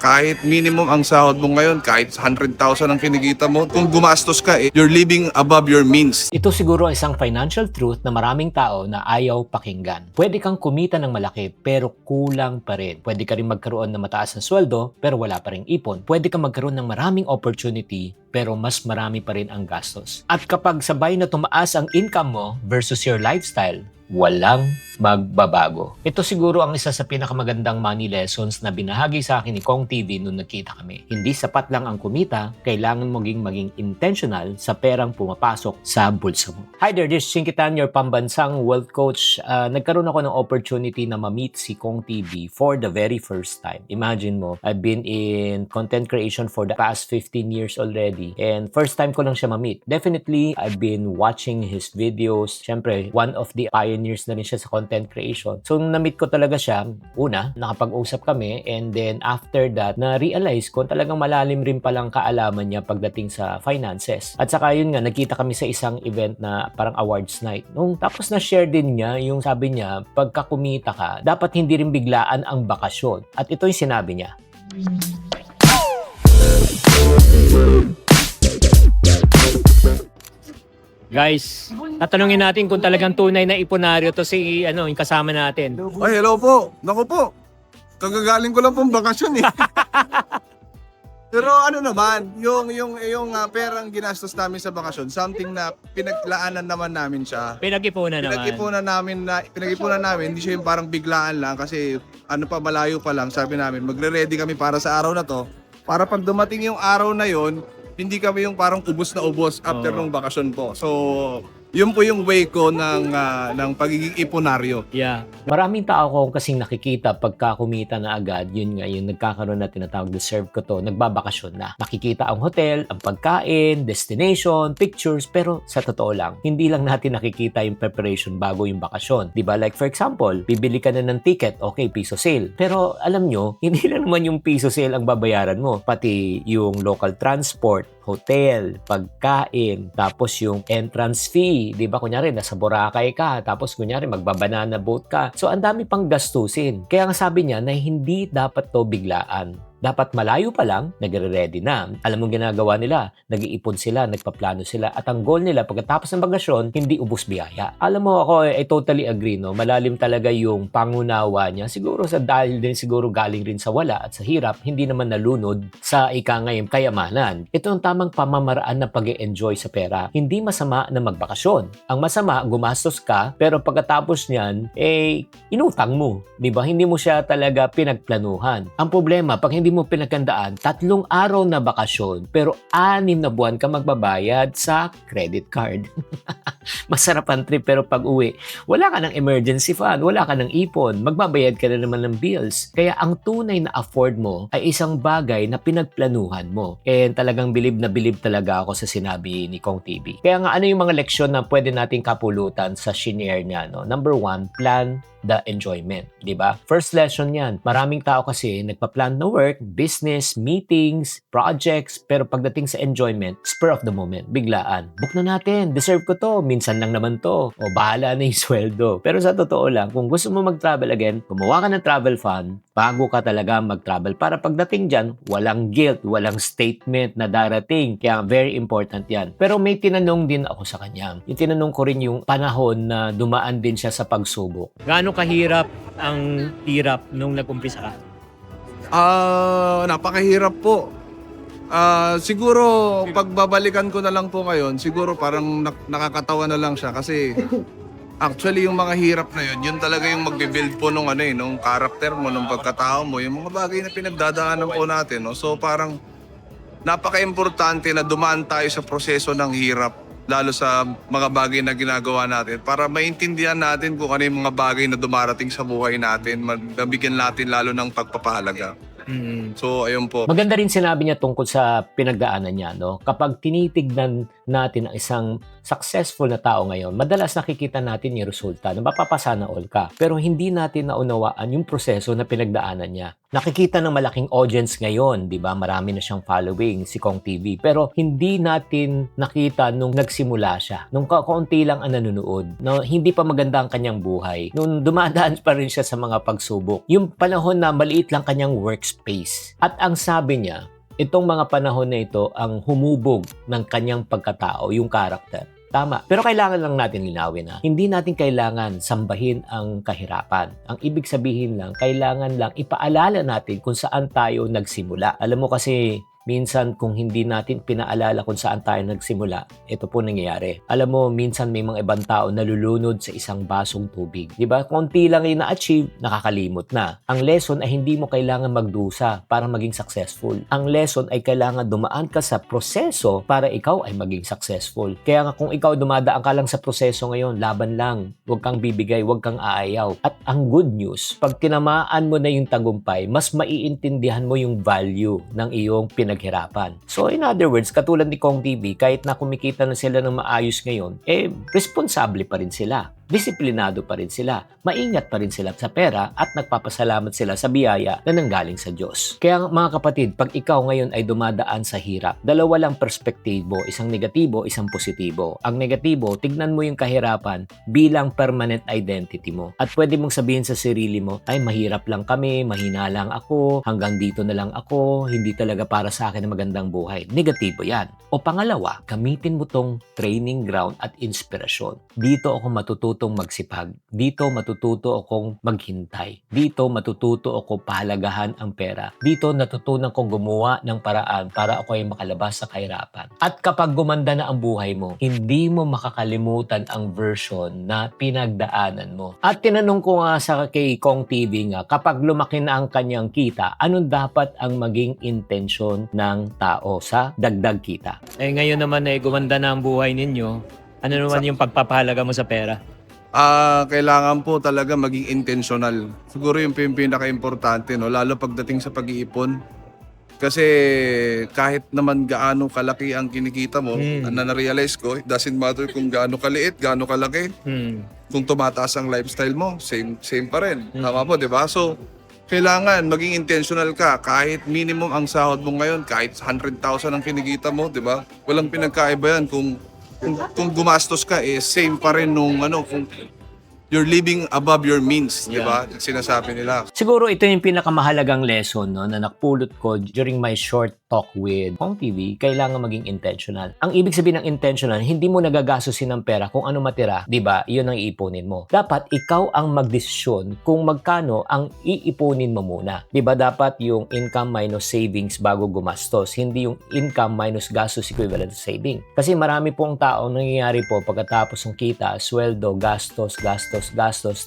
kahit minimum ang sahod mo ngayon, kahit 100,000 ang kinikita mo, kung gumastos ka, you're living above your means. Ito siguro isang financial truth na maraming tao na ayaw pakinggan. Pwede kang kumita ng malaki pero kulang pa rin. Pwede ka rin magkaroon ng mataas na sweldo pero wala pa ring ipon. Pwede kang magkaroon ng maraming opportunity pero mas marami pa rin ang gastos. At kapag sabay na tumaas ang income mo versus your lifestyle, walang magbabago. Ito siguro ang isa sa pinakamagandang money lessons na binahagi sa akin ni Kong TV nung nagkita kami. Hindi sapat lang ang kumita, kailangan maging intentional sa perang pumapasok sa bulsa mo. Hi there, this is Chinkitan, your pambansang wealth coach. Nagkaroon ako ng opportunity na ma-meet si Kong TV for the very first time. Imagine mo, I've been in content creation for the past 15 years already and first time ko lang siya ma-meet. Definitely, I've been watching his videos. Siyempre, one of the pioneers na rin siya sa content creation. So, nung na-meet ko talaga siya, una, nakapag-usap kami, and then after that, na-realize ko talagang malalim rin palang kaalaman niya pagdating sa finances. At saka yun nga, nagkita kami sa isang event na parang awards night. Nung tapos na-share din niya, yung sabi niya, pagka kumita ka, dapat hindi rin biglaan ang bakasyon. At ito yung sinabi niya. Guys, tatanungin natin kung talagang tunay na iponaryo to si yung kasama natin. Ay, hello po. Naku po. Kagagaling ko lang pong bakasyon eh. Pero ano naman, yung perang ginastos namin sa bakasyon, something na pinaglaanan naman namin siya. Pinag-ipunan naman. Pinag-ipunan namin, hindi siya yung parang biglaan lang kasi malayo pa lang, sabi namin, magre-ready kami para sa araw na to. Para pag dumating yung araw na yon, hindi kami yung parang ubos na ubos after nung bakasyon po. So, yun po yung way ko ng pagiging iponaryo. Yeah. Maraming tao ko kasing nakikita pagka kumita na agad, yun nga, yung nagkakaroon na tinatawag, deserve ko to, nagbabakasyon na. Nakikita ang hotel, ang pagkain, destination, pictures, pero sa totoo lang, hindi lang natin nakikita yung preparation bago yung bakasyon. Diba? Like for example, bibili ka na ng ticket, okay, piso sale. Pero alam nyo, hindi lang naman yung piso sale ang babayaran mo. Pati yung local transport, hotel, pagkain, tapos yung entrance fee, di ba? Kunyari, nasa Boracay ka, tapos kunyari, magbabanana boat ka. So, ang dami pang gastusin. Kaya nga sabi niya na hindi dapat to biglaan. Dapat malayo pa lang, nagre-ready na. Alam mo ginagawa nila, nag-iipon sila, nagpaplano sila, at ang goal nila pagkatapos ng bakasyon, hindi ubos biyaya. Alam mo ako, I totally agree, no? Malalim talaga yung pangunawa niya. Siguro dahil din siguro galing rin sa wala at sa hirap, hindi naman nalunod sa ngayong kayamanan. Ito ang tamang pamamaraan ng pag-enjoy sa pera. Hindi masama na magbakasyon. Ang masama, gumastos ka, pero pagkatapos niyan, inutang mo. Diba? Hindi mo siya talaga pinagplanuhan. Ang problema, pag hindi mo pinaghandaan, 3 araw na bakasyon, pero 6 na buwan ka magbabayad sa credit card. Masarap ang trip, pero pag uwi, wala ka ng emergency fund, wala ka ng ipon, magbabayad ka na naman ng bills. Kaya ang tunay na afford mo ay isang bagay na pinagplanuhan mo. And talagang bilib na bilib talaga ako sa sinabi ni Kong TV. Kaya nga, ano yung mga leksyon na pwede nating kapulutan sa shinare niya? No? Number 1, plan the enjoyment, di ba? First lesson yan. Maraming tao kasi nagpa-plan na work, business, meetings, projects, pero pagdating sa enjoyment, spur of the moment, biglaan. Book na natin, deserve ko to, minsan lang naman to, o bahala na yung sweldo. Pero sa totoo lang, kung gusto mo mag-travel again, gumawa ka ng travel fund, bago ka talaga mag-travel para pagdating dyan, walang guilt, walang statement na darating. Kaya very important yan. Pero may tinanong din ako sa kanya. Yung tinanong ko rin yung panahon na dumaan din siya sa pagsubok. Gaano kahirap ang hirap nung nag-umpisa ka? Napakahirap po. Siguro, pagbabalikan ko na lang po ngayon, siguro parang nakakatawa na lang siya kasi actually yung mga hirap na yun talaga yung magbe-build po nung nung character mo, nung pagkatao mo, yung mga bagay na pinagdadaanan po natin. No? So parang napaka-importante na dumaan tayo sa proseso ng hirap, lalo sa mga bagay na ginagawa natin para maintindihan natin kung ano yung mga bagay na dumarating sa buhay natin, mabigyan natin lalo ng pagpapahalaga. So, ayun po. Maganda rin sinabi niya tungkol sa pinagdaanan niya, no? Kapag tinitignan natin ang isang successful na tao ngayon, madalas nakikita natin yung resulta na mapapasana all ka. Pero hindi natin naunawaan yung proseso na pinagdaanan niya. Nakikita ng malaking audience ngayon, di ba? Marami na siyang following, si Kong TV. Pero hindi natin nakita nung nagsimula siya. Nung kaunti lang ang nanonood. No, hindi pa maganda ang kanyang buhay. Nung dumadaan pa rin siya sa mga pagsubok. Yung panahon na maliit lang kanyang workspace. At ang sabi niya, itong mga panahon na ito ang humubog ng kanyang pagkatao, yung karakter. Tama. Pero kailangan lang natin linawin na hindi natin kailangan sambahin ang kahirapan. Ang ibig sabihin lang, kailangan lang ipaalala natin kung saan tayo nagsimula. Alam mo kasi, minsan kung hindi natin pinaalala kung saan tayo nagsimula, ito po nangyayari. Alam mo, minsan may mga ibang tao nalulunod sa isang basong tubig. Diba? Konti lang yung na-achieve, nakakalimot na. Ang lesson ay hindi mo kailangan magdusa para maging successful. Ang lesson ay kailangan dumaan ka sa proseso para ikaw ay maging successful. Kaya nga kung ikaw dumadaan ka lang sa proseso ngayon, laban lang. Huwag kang bibigay, huwag kang aayaw. At ang good news, pag tinamaan mo na yung tagumpay, mas maiintindihan mo yung value ng iyong pinaghirapan. So in other words, katulad ni Kong TV, kahit na kumikita na sila ng maayos ngayon, responsable pa rin sila. Disiplinado pa rin sila, maingat pa rin sila sa pera at nagpapasalamat sila sa biyaya na nanggaling sa Diyos. Kaya mga kapatid, pag ikaw ngayon ay dumadaan sa hirap, dalawa lang perspektibo, isang negatibo, isang positibo. Ang negatibo, tignan mo yung kahirapan bilang permanent identity mo. At pwede mong sabihin sa sarili mo, ay mahirap lang kami, mahina lang ako, hanggang dito na lang ako, hindi talaga para sa akin ang magandang buhay. Negatibo yan. O pangalawa, gamitin mo tong training ground at inspirasyon. Dito ako matututong magsipag. Dito matututo akong maghintay. Dito matututo ako pahalagahan ang pera. Dito natutunan kong gumawa ng paraan para ako ay makalabas sa kahirapan. At kapag gumanda na ang buhay mo, hindi mo makakalimutan ang version na pinagdaanan mo. At tinanong ko nga sa kay Kong TV nga, kapag lumaki na ang kanyang kita, anong dapat ang maging intensyon ng tao sa dagdag kita? Ngayon naman gumanda na ang buhay ninyo. Ano naman yung pagpapahalaga mo sa pera? Kailangan po talaga maging intentional. Siguro yung pinaka-importante, no? Lalo pagdating sa pag-iipon. Kasi kahit naman gaano kalaki ang kinikita mo, na-realize ko, it doesn't matter kung gaano kaliit, gaano kalaki. Kung tumataas ang lifestyle mo, same pa rin. Tama po, di ba? So, kailangan maging intentional ka. Kahit minimum ang sahod mo ngayon, kahit 100,000 ang kinikita mo, di ba? Walang pinagkaiba yan kung gumastos ka, same pa rin nung kung you're living above your means, di ba? Sinasabi nila. Siguro ito yung pinakamahalagang lesson, no, na napulot ko during my short talk with Kong TV, kailangan maging intentional. Ang ibig sabihin ng intentional, hindi mo nagagastusin ng pera kung ano matira, di ba? Yun ang iipunin mo. Dapat ikaw ang magdesisyon kung magkano ang iipunin mo muna. Di ba dapat yung income minus savings bago gumastos, hindi yung income minus gastos equivalent to saving. Kasi marami pong tao nangyayari po pagkatapos ng kita, sweldo, gastos,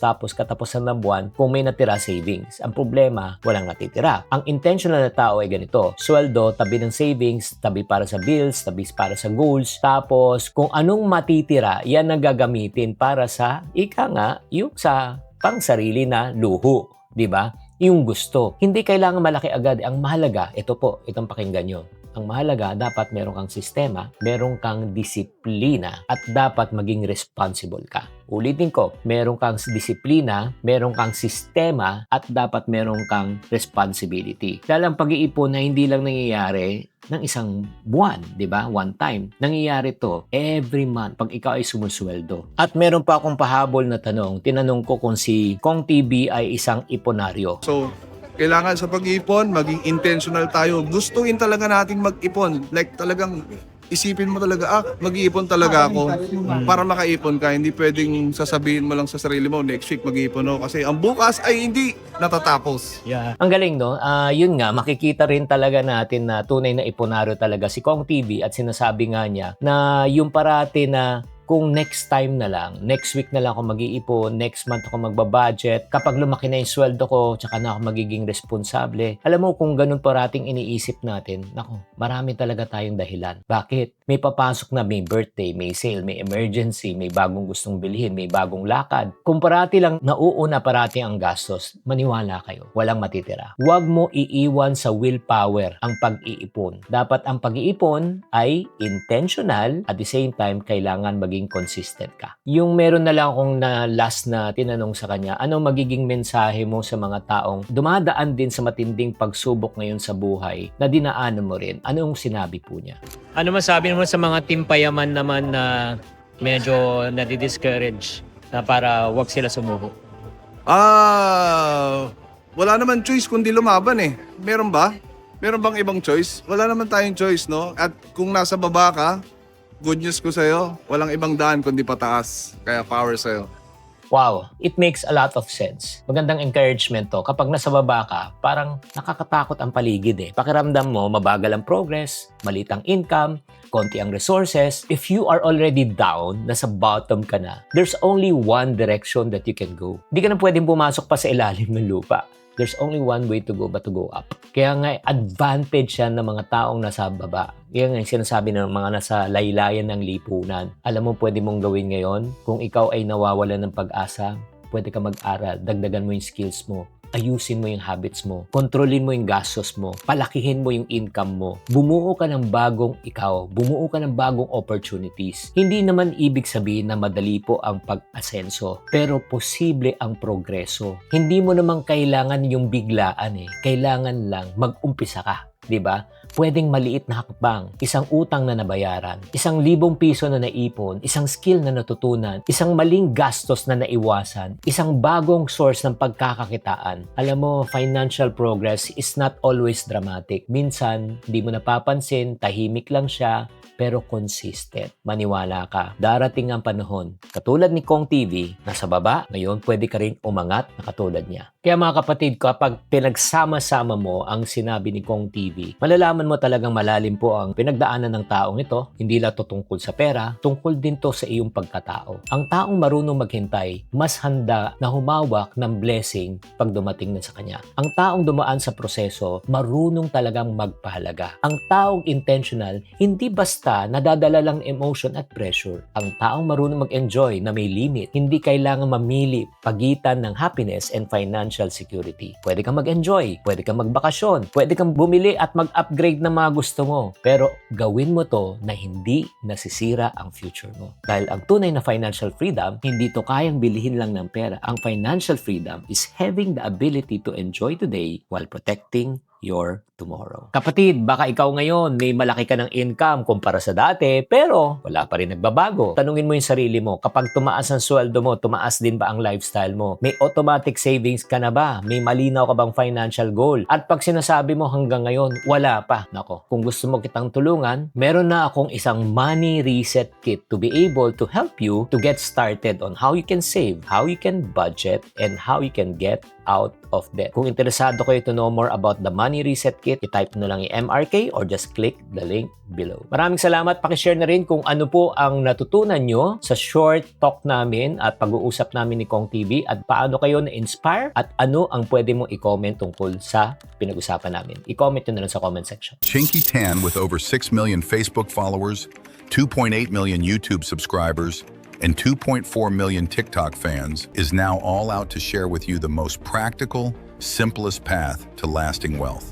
tapos katapusan ng buwan, kung may natira savings. Ang problema, walang natitira. Ang intentional na tao ay ganito, sweldo, tabi ng savings, tabi para sa bills, tabi para sa goals, tapos kung anong matitira, yan ang gagamitin para sa, yung sa pang-sarili na luho. Di ba? Yung gusto. Hindi kailangan malaki agad. Ang mahalaga, itong pakinggan nyo. Ang mahalaga, dapat meron kang sistema, meron kang disiplina, at dapat maging responsible ka. Ulitin ko, meron kang disiplina, meron kang sistema, at dapat meron kang responsibility. Dahil ang pag-iipon na hindi lang nangyayari ng isang buwan, di ba? One time. Nangyayari to every month pag ikaw ay sumusweldo. At meron pa akong pahabol na tanong. Tinanong ko kung si Kong TV ay isang iponaryo. So, kailangan sa pag-iipon, maging intentional tayo. Gustuin talaga nating mag-ipon. Like talagang isipin mo talaga, mag-iipon talaga ako. Para makaipon ka, hindi pwedeng sasabihin mo lang sa sarili mo, next week mag-iipon ako. Kasi ang bukas ay hindi natatapos. Yeah. Ang galing, no? Yun nga, makikita rin talaga natin na tunay na iponaryo talaga si Kong TV at sinasabi nga niya na yung parati na kung next time na lang, next week na lang ako mag-iipon, next month ako magbabudget, kapag lumaki na yung sweldo ko, tsaka na ako magiging responsable. Alam mo, kung ganun parating iniisip natin, nako, marami talaga tayong dahilan. Bakit? May papasok na, may birthday, may sale, may emergency, may bagong gustong bilhin, may bagong lakad. Kung parati lang nauuna parati ang gastos, maniwala kayo, walang matitira. Huwag mo iiwan sa willpower ang pag-iipon. Dapat ang pag-iipon ay intentional, at the same time, kailangan maging consistent ka. Yung meron na lang akong na last na tinanong sa kanya, ano magiging mensahe mo sa mga taong dumadaan din sa matinding pagsubok ngayon sa buhay na dinaanan mo rin? Anong sinabi po niya? Ano masabi mo sa mga team payaman naman na medyo nadi-discourage na para wag sila sumuko? Wala naman choice kundi lumaban eh. Meron ba? Meron bang ibang choice? Wala naman tayong choice, no? At kung nasa baba ka, good news ko sa'yo, walang ibang daan kundi pataas. Kaya power sa'yo. Wow, it makes a lot of sense. Magandang encouragement to. Kapag nasa baba ka, parang nakakatakot ang paligid eh. Pakiramdam mo, mabagal ang progress, maliit ang income, konti ang resources. If you are already down, nasa bottom ka na, there's only one direction that you can go. Hindi ka na pwedeng pumasok pa sa ilalim ng lupa. There's only one way to go but to go up. Kaya nga, advantage yan ng mga taong nasa baba. Kaya nga, sinasabi ng mga nasa laylayan ng lipunan. Alam mo, pwede mong gawin ngayon, kung ikaw ay nawawalan ng pag-asa, pwede ka mag-aral, dagdagan mo yung skills mo, ayusin mo yung habits mo, kontrolin mo yung gastos mo, palakihin mo yung income mo, bumuo ka ng bagong ikaw, bumuo ka ng bagong opportunities. Hindi naman ibig sabihin na madali po ang pag-asenso, pero posible ang progreso. Hindi mo naman kailangan yung biglaan eh, kailangan lang mag-umpisa ka. Diba? Pwedeng maliit na hakbang, isang utang na nabayaran, 1,000 piso na naipon, isang skill na natutunan, isang maling gastos na naiwasan, isang bagong source ng pagkakakitaan. Alam mo, financial progress is not always dramatic. Minsan, di mo napapansin, tahimik lang siya, pero consistent. Maniwala ka. Darating ang panahon. Katulad ni Kong TV, nasa baba, ngayon pwede ka rin umangat na katulad niya. Kaya mga kapatid, kapag pinagsama-sama mo ang sinabi ni Kong TV, malalaman mo talagang malalim po ang pinagdaanan ng taong ito. Hindi lang to tungkol sa pera, tungkol din to sa iyong pagkatao. Ang taong marunong maghintay, mas handa na humawak ng blessing pag dumating na sa kanya. Ang taong dumaan sa proseso, marunong talagang magpahalaga. Ang taong intentional, hindi basta nadadala lang emotion at pressure. Ang taong marunong mag-enjoy na may limit, hindi kailangan mamili pagitan ng happiness and financial security. Pwede kang mag-enjoy, pwede kang magbakasyon, pwede kang bumili at mag-upgrade ng mga gusto mo. Pero gawin mo to na hindi nasisira ang future mo. Dahil ang tunay na financial freedom, hindi to kayang bilihin lang ng pera. Ang financial freedom is having the ability to enjoy today while protecting your tomorrow. Kapatid, baka ikaw ngayon may malaki ka ng income kumpara sa dati, pero wala pa rin nagbabago. Tanungin mo yung sarili mo, kapag tumaas ang sweldo mo, tumaas din ba ang lifestyle mo? May automatic savings ka na ba? May malinaw ka bang financial goal? At pag sinasabi mo hanggang ngayon, wala pa. Nako, kung gusto mo kitang tulungan, meron na akong isang money reset kit to be able to help you to get started on how you can save, how you can budget, and how you can get out of debt. Kung interesado kayo to know more about the Money Reset Kit, i-type na lang yung MRK or just click the link below. Maraming salamat. Pakishare na rin kung ano po ang natutunan nyo sa short talk namin at pag-uusap namin ni Kong TV at paano kayo na-inspire at ano ang pwede mong i-comment tungkol sa pinag-usapan namin. I-comment nyo na lang sa comment section. Chinky Tan, with over 6 million Facebook followers, 2.8 million YouTube subscribers, and 2.4 million TikTok fans, is now all out to share with you the most practical, simplest path to lasting wealth.